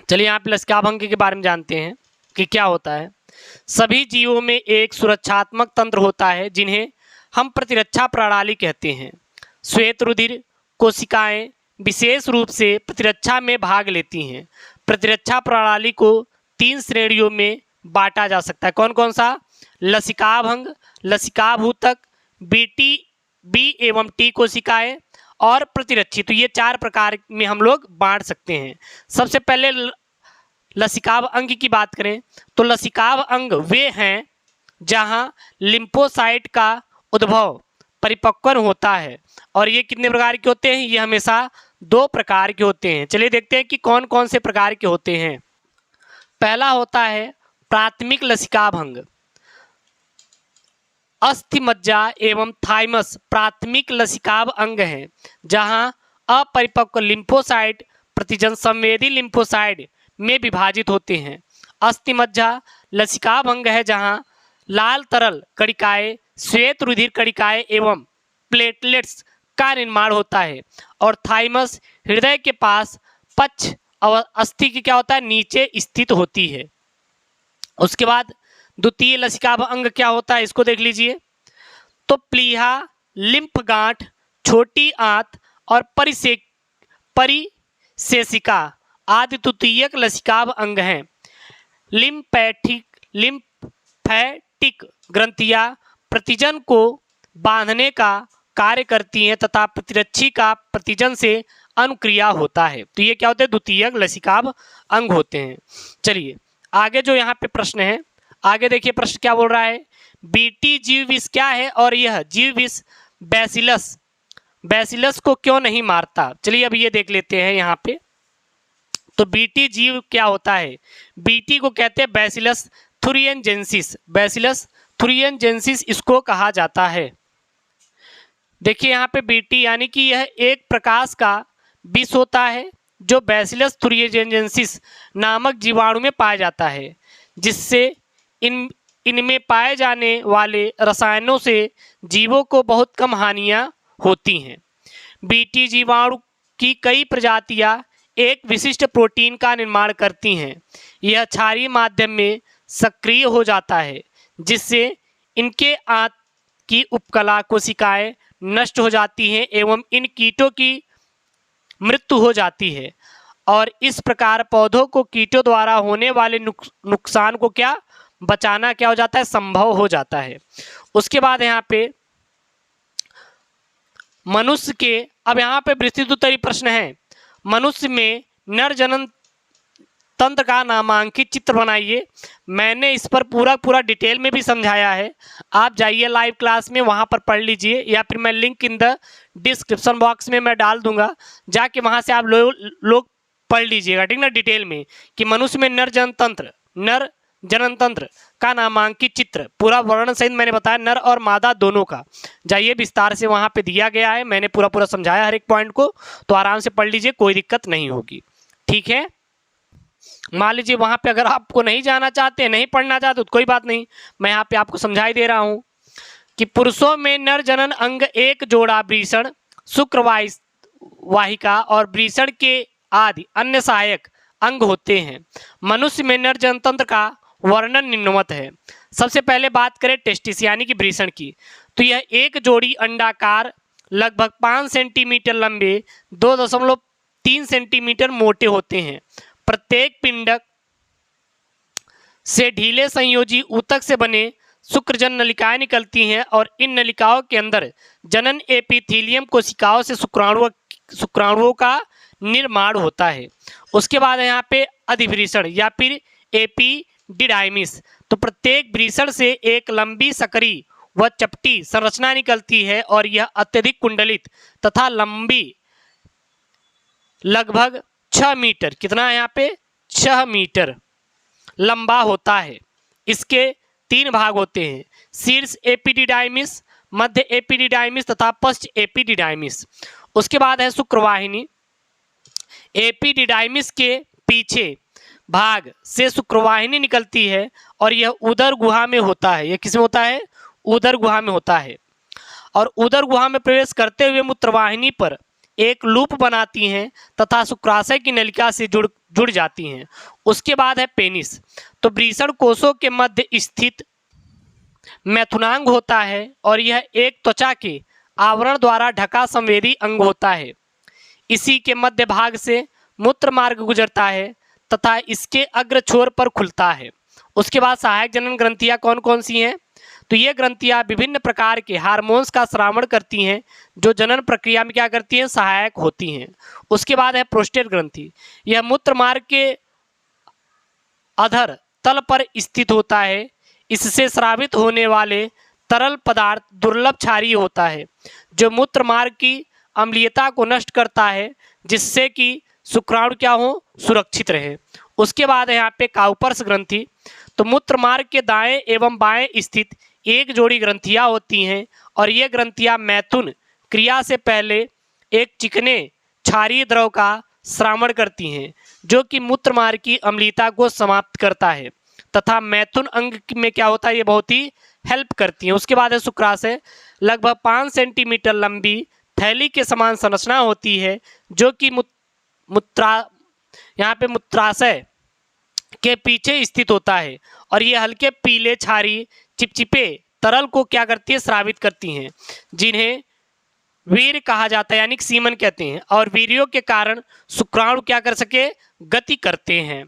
चलिए यहाँ पे लसिकाभ अंग के बारे में जानते हैं कि क्या होता है। सभी जीवों में एक सुरक्षात्मक तंत्र होता है जिन्हें हम प्रतिरक्षा प्रणाली कहते हैं। श्वेत रुधिर कोशिकाएं विशेष रूप से प्रतिरक्षा में भाग लेती हैं। प्रतिरक्षा प्रणाली को 3 श्रेणियों में बांटा जा सकता है। कौन कौन सा? लसिकाभ अंग, लसिकाभूतक, बी एवं टी कोशिकाएं और प्रतिरक्षी। तो ये 4 प्रकार में हम लोग बांट सकते हैं। सबसे पहले लसिकाभ अंग की बात करें तो लसिकाभ अंग वे हैं जहां लिम्फोसाइट का उद्भव परिपक्वन होता है, और ये कितने प्रकार के होते हैं? ये हमेशा 2 प्रकार के होते हैं। चलिए देखते हैं कि कौन कौन से प्रकार के होते हैं। पहला होता है प्राथमिक लसिकाभ अंग। अस्थि मज्जा एवं थाइमस प्राथमिक लसिकाभ अंग हैं जहां अपरिपक्व लिम्फोसाइट प्रतिजन संवेदी लिम्फोसाइट में विभाजित होते हैं। अस्थि मज्जा लसिकाभ अंग है जहां लाल तरल कणिकाएं, श्वेत रुधिर कणिकाएं एवं प्लेटलेट्स का निर्माण होता है। और थाइमस हृदय के पास पक्ष अस्थि की क्या होता है? नीचे स्थित होती है। उसके बाद द्वितीय लसिकाभ अंग क्या होता है? इसको देख लीजिए। तो प्लीहा, लिम्फ गांठ, छोटी आंत और परिसेशिका आदि द्वितीयक लसिकाभ अंग हैं। लिम्फैटिक ग्रंथियां प्रतिजन को बांधने का कार्य करती हैं तथा प्रतिरक्षी का प्रतिजन से अनुक्रिया होता है। तो ये क्या होते हैं? द्वितीयक लसिकाभ अंग होते हैं। चलिए आगे जो यहाँ पे प्रश्न है, आगे देखिए प्रश्न क्या बोल रहा है। बीटी जीव विष क्या है और यह जीव विष बैसिलस को क्यों नहीं मारता? चलिए अब ये देख लेते हैं यहाँ पे। तो बीटी जीव क्या होता है? बीटी को कहते हैं बैसिलस थुरिएंजेंसिस। बैसिलस थुरिएंजेंसिस इसको कहा जाता है। देखिए यहाँ पे बीटी यानी कि यह एक प्रकाश का विष होता है जो बैसिलस thuringiensis नामक जीवाणु में पाया जाता है, जिससे इनमें पाए जाने वाले रसायनों से जीवों को बहुत कम हानियां होती हैं। बीटी जीवाणु की कई प्रजातियां एक विशिष्ट प्रोटीन का निर्माण करती हैं। यह क्षारीय माध्यम में सक्रिय हो जाता है, जिससे इनके आंत की उपकला कोशिकाएं नष्ट हो जाती हैं एवं इन कीटों की मृत्यु हो जाती है, और इस प्रकार पौधों को कीटों द्वारा होने वाले नुकसान को क्या बचाना क्या हो जाता है, संभव हो जाता है। उसके बाद यहाँ पे मनुष्य के, अब यहाँ पे विस्तृत उत्तरीय प्रश्न है, मनुष्य में नर जनन तंत्र का नामांकित चित्र बनाइए। मैंने इस पर पूरा डिटेल में भी समझाया है, आप जाइए लाइव क्लास में, वहाँ पर पढ़ लीजिए, या फिर मैं link in the description box में मैं डाल दूंगा, जाके वहाँ से आप लोग पढ़ लीजिएगा, ठीक ना, डिटेल में, कि मनुष्य में नर जनन तंत्र का नामांकित चित्र, पूरा वर्णन सहित मैंने बताया, नर और मादा दोनों का। जाइए विस्तार से वहाँ पे दिया गया है, मैंने पूरा समझाया हर एक पॉइंट को, तो आराम से पढ़ लीजिए, कोई दिक्कत नहीं होगी, ठीक है। मान लीजिए वहाँ पे अगर आपको नहीं जाना चाहते, नहीं पढ़ना चाहते, तो कोई बात नहीं, मैं यहाँ पे आपको समझाई दे रहा हूँ कि पुरुषों में नर जनन अंग एक जोड़ा वृषण, शुक्र वाहिका और वृषण के आदि अन्य सहायक अंग होते हैं। मनुष्य में नर जनतंत्र का वर्णन निम्नवत है। सबसे पहले बात करें टेस्टिस यानी कि वृषण की, तो यह एक जोड़ी अंडाकार, लगभग 5 सेंटीमीटर लंबे, 2.3 सेंटीमीटर मोटे होते हैं। प्रत्येक पिंडक से ढीले संयोजी ऊतक से बने शुक्रजन नलिकाएं निकलती हैं और इन नलिकाओं के अंदर जनन एपिथेलियम कोशिकाओं से शुक्राणुओं का निर्माण होता है। उसके बाद यहाँ पे अधिवृषण या फिर एपिडिडाइमिस, तो प्रत्येक वृषण से एक लंबी सकरी व चपटी संरचना निकलती है और यह अत्यधिक कुंडलित तथा लंबी, लगभग 6 मीटर, कितना है यहाँ पे 6 मीटर लंबा होता है। इसके 3 भाग होते हैं, शीर्ष एपिडिडाइमिस, मध्य एपिडिडाइमिस तथा पश्च एपिडिडाइमिस। उसके बाद है शुक्रवाहिनी। एपिडिडाइमिस के पीछे भाग से शुक्रवाहिनी निकलती है और यह उदर गुहा में होता है। यह किसमें होता है? उदर गुहा में होता है, और उदर गुहा में प्रवेश करते हुए मूत्रवाहिनी पर एक लूप बनाती हैं तथा शुक्राशय की नलिका से जुड़ जाती हैं। उसके बाद है पेनिस, तो वृषण कोशों के मध्य स्थित मैथुनांग होता है और यह एक त्वचा के आवरण द्वारा ढका संवेदी अंग होता है। इसी के मध्य भाग से मूत्र मार्ग गुजरता है तथा इसके अग्र छोर पर खुलता है। उसके बाद सहायक जनन ग्रंथियां कौन कौन सी हैं? तो ये ग्रंथियां विभिन्न प्रकार के हार्मोन्स का स्रावण करती हैं जो जनन प्रक्रिया में क्या करती हैं? सहायक होती हैं। उसके बाद है प्रोस्टेट ग्रंथि, यह मूत्र मार्ग के अधर तल पर स्थित होता है। इससे स्रावित होने वाले तरल पदार्थ दुर्लभ क्षारीय होता है जो मूत्र मार्ग की अम्लीयता को नष्ट करता है, जिससे कि शुक्राणु क्या हो? सुरक्षित रहे। उसके बाद है यहाँ पे काउपर्स ग्रंथि, तो मूत्र मार्ग के दाएं एवं बाएं स्थित एक जोड़ी ग्रंथियां होती हैं और ये ग्रंथियां मैथुन क्रिया से पहले एक चिकने क्षारीय द्रव का स्रावण करती हैं जो कि मूत्र मार्ग की अम्लीयता को समाप्त करता है तथा मैथुन अंग में क्या होता है? ये बहुत ही हेल्प करती हैं। उसके बाद है शुक्राशय, लगभग 5 सेंटीमीटर लंबी थैली के समान संरचना होती है जो कि यहाँ पे मूत्राशय के पीछे स्थित होता है और ये हल्के पीले क्षारीय चिपचिपे तरल को क्या करती है? स्रावित करती हैं, जिन्हें वीर कहा जाता है यानी कि सीमन कहते हैं, और वीर्यों के कारण शुक्राणु क्या कर सके? गति करते हैं।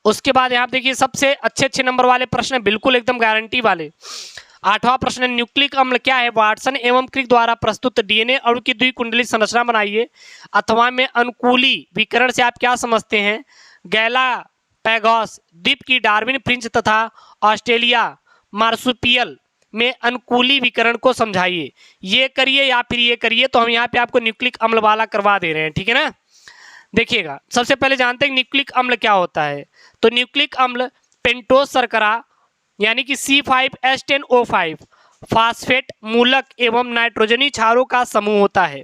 उसके बाद यहाँ देखिए सबसे अच्छे नंबर वाले प्रश्न, बिल्कुल एकदम गारंटी वाले। 8वां प्रश्न, न्यूक्लिक अम्ल क्या है? वाटसन एवं क्रिक द्वारा प्रस्तुत डीएनए अणु की द्विकुंडली संरचना बनाइए। अथवा में अनुकूली विकरण से आप क्या समझते हैं? गैलापैगोस द्वीप की डार्विन फ्रिंज तथा ऑस्ट्रेलिया मार्सुपियल में अनुकूली विकरण को समझाइए। ये करिए या फिर ये करिए, तो हम यहाँ पे आपको न्यूक्लिक अम्ल वाला करवा दे रहे हैं, ठीक है ना। देखिएगा, सबसे पहले जानते हैं न्यूक्लिक अम्ल क्या होता है। तो न्यूक्लिक अम्ल पेंटोस शर्करा यानी कि C5H10O5 फास्फेट मूलक एवं नाइट्रोजनी क्षारों का समूह होता है।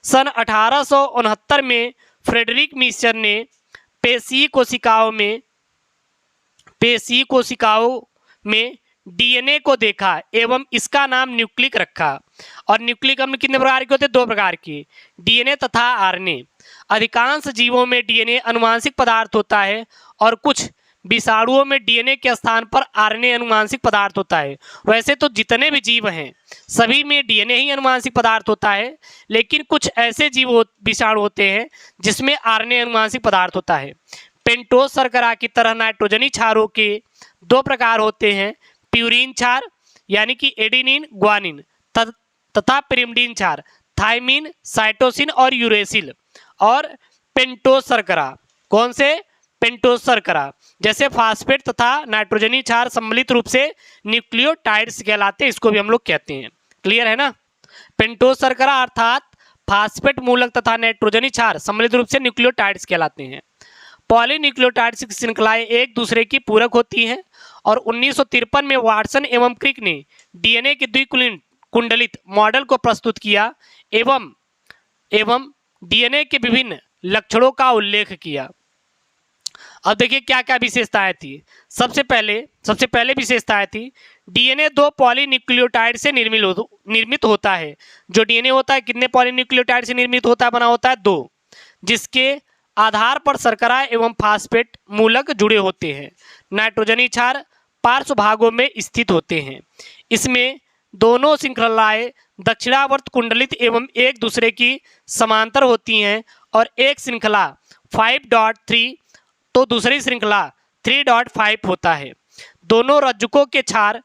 सन 1869 में फ्रेडरिक मिशर ने पेशी कोशिकाओं में डीएनए को देखा एवं इसका नाम न्यूक्लिक रखा। और न्यूक्लिक अम्ल कितने प्रकार के होते हैं? 2 प्रकार के, डीएनए तथा आरएनए। अधिकांश जीवों में डीएनए आनुवांशिक पदार्थ होता है और कुछ विषाणुओं में डीएनए के स्थान पर आरएनए आनुवांशिक पदार्थ होता है। वैसे तो जितने भी जीव हैं सभी में डीएनए ही आनुवांशिक पदार्थ होता है, लेकिन कुछ ऐसे विषाणु होते हैं जिसमें आरएनए आनुवांशिक पदार्थ होता है। पेंटोज शर्करा की तरह नाइट्रोजनी क्षारों के 2 प्रकार होते हैं, प्यूरिन क्षार यानी कि एडेनिन ग्वानिन तथा पिरिमिडीन क्षार थायमिन साइटोसिन और यूरेसिल। और पेंटोज शर्करा, कौन से? पेंटोज शर्करा। जैसे फास्फेट तथा नाइट्रोजनी क्षार सम्मिलित रूप से न्यूक्लियोटाइड्स कहलाते हैं, इसको भी हम लोग कहते हैं। क्लियर है ना? पेंटोज शर्करा अर्थात फास्फेट मूलक तथा नाइट्रोजनी क्षार सम्मिलित रूप से न्यूक्लियोटाइड्स कहलाते हैं। पॉलीन्यूक्लियोटाइड्स की श्रृंखलाएं एक दूसरे की पूरक होती हैं और 1953 में वाटसन एवं क्रिक ने डीएनए के द्विकुंडलित मॉडल को प्रस्तुत किया एवं डीएनए के विभिन्न लक्षणों का उल्लेख किया। अब देखिए क्या क्या विशेषताएं थी। सबसे पहले विशेषताएं थी, डीएनए 2 पॉलीन्यूक्लियोटाइड से निर्मित होता है। जो डीएनए होता है कितने पॉलीन्यूक्लियोटाइड से निर्मित होता है? बना होता है 2, जिसके आधार पर शर्करा एवं फास्फेट मूलक जुड़े होते हैं। नाइट्रोजनी क्षार पार्श्व भागों में स्थित होते हैं। इसमें दोनों श्रृंखलाएं दक्षिणावर्त कुंडलित एवं एक दूसरे की समांतर होती हैं और एक श्रृंखला 5.3 तो दूसरी श्रृंखला 3.5 होता है। दोनों रज्जुकों के क्षार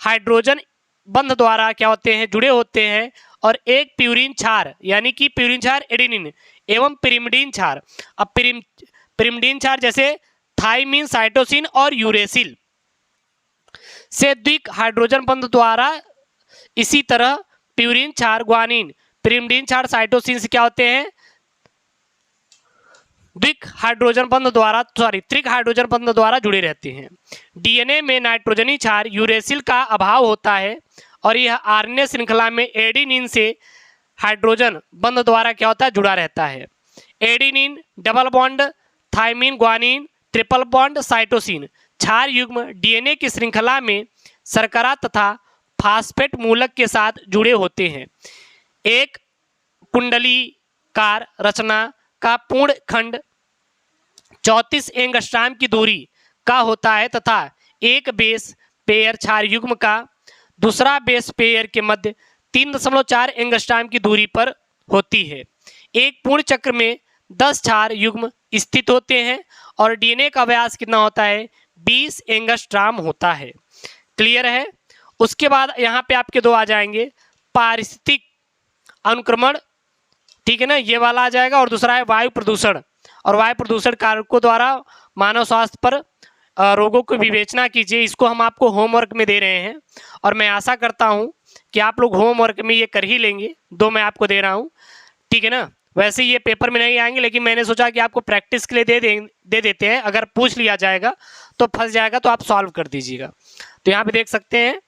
हाइड्रोजन बंध द्वारा क्या होते हैं? जुड़े होते हैं। और एक प्यूरिन क्षार यानी कि प्यूरिन क्षार एडेनिन एवं पिरिमिडीन क्षार। अब पिरिमिडीन क्षार जैसे थायमिन साइटोसिन और यूरेसिल से द्विक हाइड्रोजन बंध द्वारा, इसी तरह प्यूरिन क्षार ग्वानिन पिरिमिडीन क्षार साइटोसिन से क्या होते हैं? त्रिक हाइड्रोजन बंध द्वारा जुड़े रहते हैं। डीएनए में नाइट्रोजनी क्षार यूरेसिल का अभाव होता है और यह आरएनए श्रृंखला में एडेनिन से हाइड्रोजन बंध द्वारा क्या होता है? जुड़ा रहता है। Adenine double bond thymine guanine triple bond cytosine क्षार युग्म डीएनए की श्रृंखला में शर्करा तथा फास्फेट मूलक के साथ जुड़े होते हैं। एक कुंडलीकार रचना का पूर्ण खंड 34 एंगस्ट्रॉम की दूरी का होता है तथा एक बेस पेयर क्षार युग्म का दूसरा बेस पेयर के मध्य 3.4 एंगस्ट्रॉम की दूरी पर होती है। एक पूर्ण चक्र में 10 क्षार युग्म स्थित होते हैं और डीएनए का व्यास कितना होता है? 20 एंगस्ट्रॉम होता है। क्लियर है? उसके बाद यहाँ पे आपके 2 आ जाएंगे, पारिस्थितिक अनुक्रमण, ठीक है ना, ये वाला आ जाएगा। और दूसरा है वायु प्रदूषण, और वायु प्रदूषण कारकों द्वारा मानव स्वास्थ्य पर रोगों की विवेचना कीजिए। इसको हम आपको होमवर्क में दे रहे हैं और मैं आशा करता हूँ कि आप लोग होमवर्क में ये कर ही लेंगे। 2 मैं आपको दे रहा हूँ, ठीक है ना। वैसे ये पेपर में नहीं आएंगे, लेकिन मैंने सोचा कि आपको प्रैक्टिस के लिए दे देते हैं। अगर पूछ लिया जाएगा तो फंस जाएगा, तो आप सॉल्व कर दीजिएगा। तो यहाँ पे देख सकते हैं,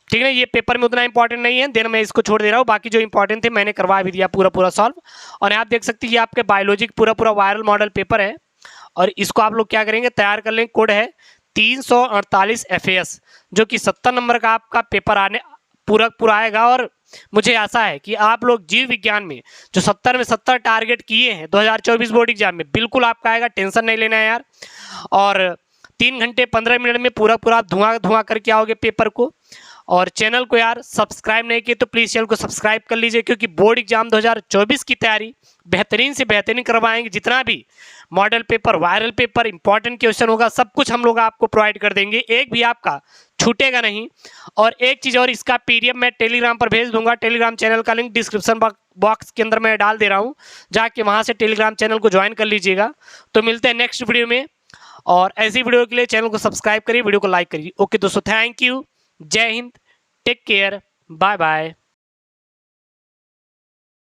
ठीक है। ये पेपर में उतना इंपॉर्टेंट नहीं है, देन मैं इसको छोड़ दे रहा हूँ। बाकी जो इंपॉर्टेंट थे मैंने करवा भी दिया पूरा सॉल्व। और यहाँ आप देख सकते हैं ये आपके बायोलॉजी पूरा वायरल मॉडल पेपर है और इसको आप लोग क्या करेंगे? तैयार कर लेंगे। कोड है 348 FAS, जो कि 70 नंबर का आपका पेपर आने पूरा आएगा। और मुझे आशा है कि आप लोग जीव विज्ञान में जो 70 में 70 टारगेट किए हैं 2024 बोर्ड एग्जाम में, बिल्कुल आपका आएगा, टेंशन नहीं लेना है यार। और 3 घंटे 15 मिनट में पूरा धुआं करके आओगे पेपर को। और चैनल को यार सब्सक्राइब नहीं किए तो प्लीज़ चैनल को सब्सक्राइब कर लीजिए, क्योंकि बोर्ड एग्जाम 2024 की तैयारी बेहतरीन से बेहतरीन करवाएंगे। जितना भी model paper, viral paper, important question होगा, सब कुछ हम लोग आपको प्रोवाइड कर देंगे, एक भी आपका छूटेगा नहीं। और एक चीज़ और, इसका PDF मैं टेलीग्राम पर भेज दूंगा। टेलीग्राम चैनल का लिंक डिस्क्रिप्शन बॉक्स के अंदर मैं डाल दे रहा हूँ, जाके वहाँ से टेलीग्राम चैनल को ज्वाइन कर लीजिएगा। तो मिलते हैं नेक्स्ट वीडियो में, और ऐसी वीडियो के लिए चैनल को सब्सक्राइब करिए, वीडियो को लाइक करिए। ओके दोस्तों, थैंक यू, जय हिंद, टेक केयर, बाय बाय।